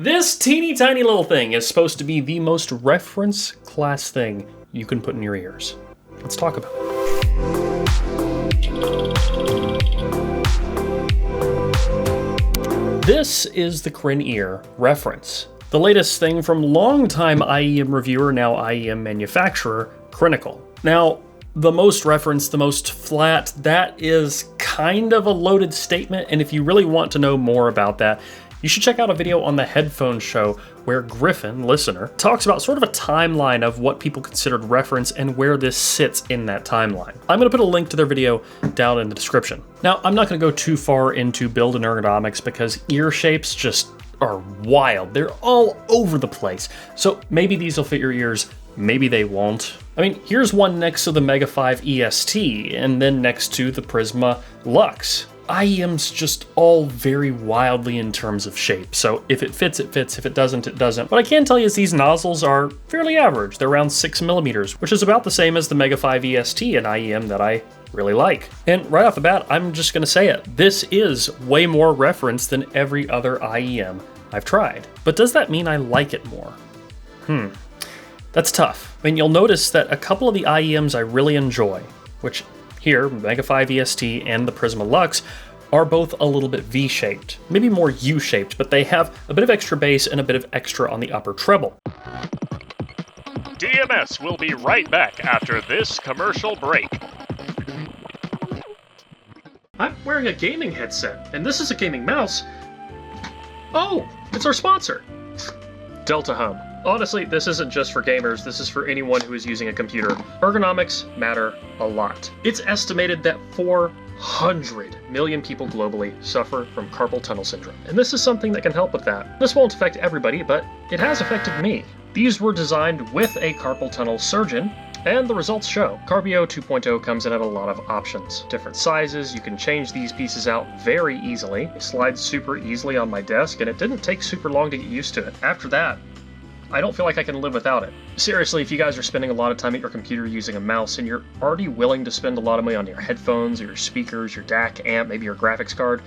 This teeny tiny little thing is supposed to be the most reference class thing you can put in your ears. Let's talk about it. This is the Crin-Ear Reference, the latest thing from longtime IEM reviewer, now IEM manufacturer, Crinical. Now, the most reference, the most flat, that is kind of a loaded statement, and if you really want to know more about that, you should check out a video on the Headphone Show where Griffin, listener, talks about sort of a timeline of what people considered reference and where this sits in that timeline. I'm going to put a link to their video down in the description. Now, I'm not going to go too far into build and ergonomics because ear shapes just are wild. They're all over the place. So maybe these will fit your ears, maybe they won't. I mean, here's one next to the Mega 5 EST and then next to the Prisma Lux. IEM's just all very wildly in terms of shape, so if it fits, it fits. If it doesn't, it doesn't. What I can tell you is these nozzles are fairly average. They're around 6mm, which is about the same as the Mega 5 EST and IEM that I really like. And right off the bat, I'm just gonna say it. This is way more reference than every other IEM I've tried. But does that mean I like it more? That's tough. I mean, you'll notice that a couple of the IEMs I really enjoy, which here, Mega 5 EST and the Prisma Lux, are both a little bit V-shaped, maybe more U-shaped, but they have a bit of extra bass and a bit of extra on the upper treble. DMS will be right back after this commercial break. I'm wearing a gaming headset, and this is a gaming mouse. Oh, it's our sponsor, Delta Hub. Honestly, this isn't just for gamers, this is for anyone who is using a computer. Ergonomics matter a lot. It's estimated that 400 million people globally suffer from carpal tunnel syndrome, and this is something that can help with that. This won't affect everybody, but it has affected me. These were designed with a carpal tunnel surgeon, and the results show. Carbio 2.0 comes in at a lot of options. Different sizes, you can change these pieces out very easily. It slides super easily on my desk, and it didn't take super long to get used to it. After that, I don't feel like I can live without it. Seriously, if you guys are spending a lot of time at your computer using a mouse and you're already willing to spend a lot of money on your headphones or your speakers, your DAC amp, maybe your graphics card,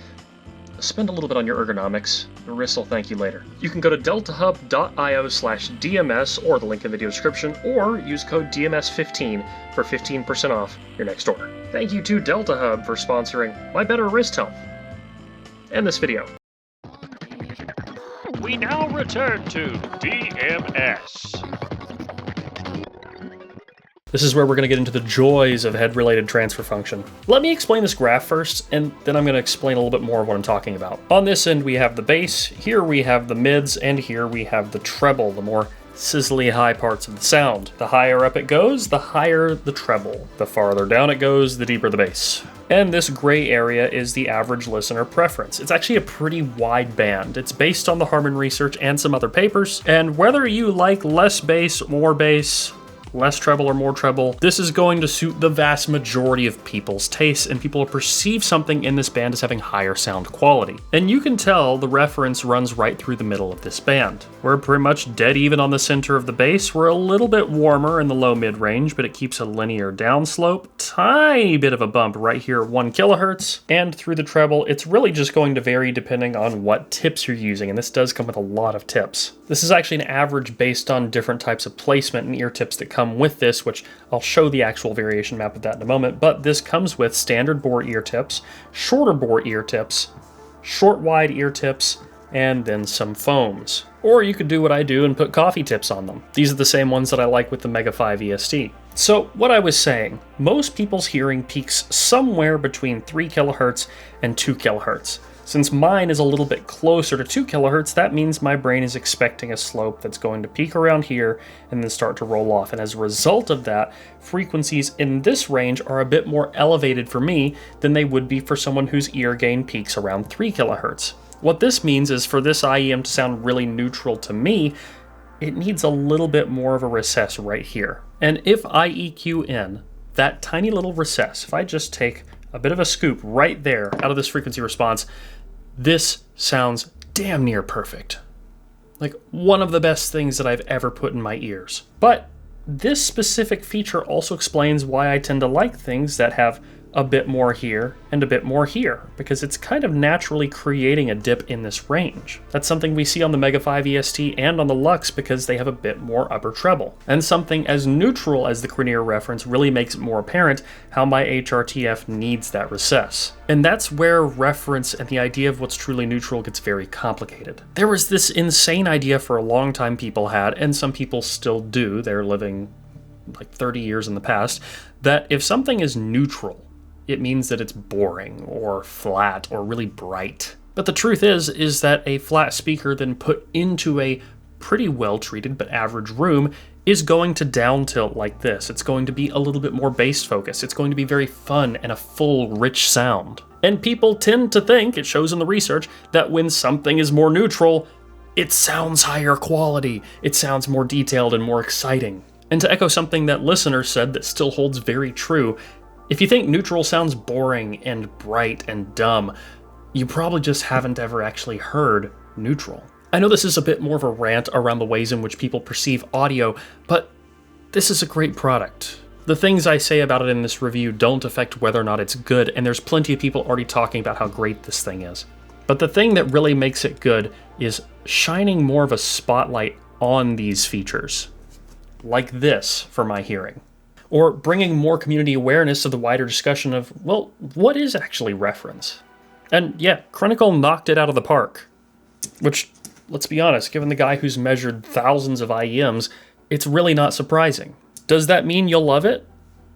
spend a little bit on your ergonomics. The wrist will thank you later. You can go to deltahub.io/DMS or the link in the video description, or use code DMS15 for 15% off your next order. Thank you to Delta Hub for sponsoring my better wrist health and this video. We now return to DMS. This is where we're going to get into the joys of head-related transfer function. Let me explain this graph first, and then I'm going to explain a little bit more of what I'm talking about. On this end, we have the bass, here we have the mids, and here we have the treble, the more sizzly high parts of the sound. The higher up it goes, the higher the treble. The farther down it goes, the deeper the bass. And this gray area is the average listener preference. It's actually a pretty wide band. It's based on the Harman research and some other papers, and whether you like less bass, more bass, less treble or more treble, this is going to suit the vast majority of people's tastes, and people will perceive something in this band as having higher sound quality. And you can tell the reference runs right through the middle of this band. We're pretty much dead even on the center of the bass. We're a little bit warmer in the low mid range, but it keeps a linear downslope. Tiny bit of a bump right here at 1 kilohertz. And through the treble, it's really just going to vary depending on what tips you're using, and this does come with a lot of tips. This is actually an average based on different types of placement and ear tips that come with this, which I'll show the actual variation map of that in a moment, but this comes with standard bore ear tips, shorter bore ear tips, short wide ear tips, and then some foams. Or you could do what I do and put coffee tips on them. These are the same ones that I like with the Mega 5 EST. So what I was saying, most people's hearing peaks somewhere between 3 kilohertz and 2 kilohertz. Since mine is a little bit closer to 2 kilohertz, that means my brain is expecting a slope that's going to peak around here and then start to roll off. And as a result of that, frequencies in this range are a bit more elevated for me than they would be for someone whose ear gain peaks around 3 kilohertz. What this means is for this IEM to sound really neutral to me, it needs a little bit more of a recess right here. And if I EQ in that tiny little recess, if I just take a bit of a scoop right there out of this frequency response, this sounds damn near perfect. Like one of the best things that I've ever put in my ears. But this specific feature also explains why I tend to like things that have a bit more here, and a bit more here, because it's kind of naturally creating a dip in this range. That's something we see on the Mega 5 EST and on the Lux because they have a bit more upper treble. And something as neutral as the cranial reference really makes it more apparent how my HRTF needs that recess. And that's where reference and the idea of what's truly neutral gets very complicated. There was this insane idea for a long time people had, and some people still do, they're living like 30 years in the past, that if something is neutral, it means that it's boring or flat or really bright. But the truth is that a flat speaker then put into a pretty well-treated but average room is going to down tilt like this. It's going to be a little bit more bass focused. It's going to be very fun and a full, rich sound. And people tend to think, it shows in the research, that when something is more neutral, it sounds higher quality. It sounds more detailed and more exciting. And to echo something that listeners said that still holds very true, if you think neutral sounds boring and bright and dumb, you probably just haven't ever actually heard neutral. I know this is a bit more of a rant around the ways in which people perceive audio, but this is a great product. The things I say about it in this review don't affect whether or not it's good, and there's plenty of people already talking about how great this thing is. But the thing that really makes it good is shining more of a spotlight on these features, like this for my hearing. Or bringing more community awareness to the wider discussion of, well, what is actually reference? And yeah, Chronicle knocked it out of the park. Which, let's be honest, given the guy who's measured thousands of IEMs, it's really not surprising. Does that mean you'll love it?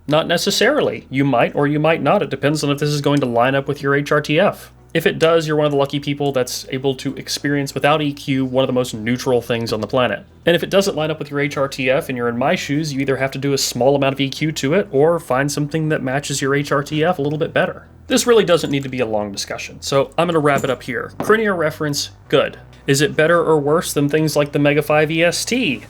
Not necessarily. You might or you might not. It depends on if this is going to line up with your HRTF. If it does, you're one of the lucky people that's able to experience without EQ one of the most neutral things on the planet. And if it doesn't line up with your HRTF and you're in my shoes, you either have to do a small amount of EQ to it or find something that matches your HRTF a little bit better. This really doesn't need to be a long discussion, so I'm going to wrap it up here. Cranial reference, good. Is it better or worse than things like the Mega 5 EST?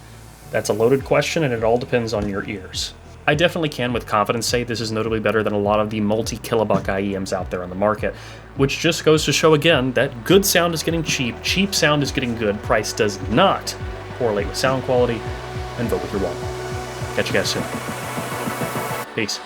That's a loaded question and it all depends on your ears. I definitely can with confidence say this is notably better than a lot of the multi-kilobuck IEMs out there on the market, which just goes to show again that good sound is getting cheap, cheap sound is getting good, price does not correlate with sound quality, and vote with your wallet. Catch you guys soon. Peace.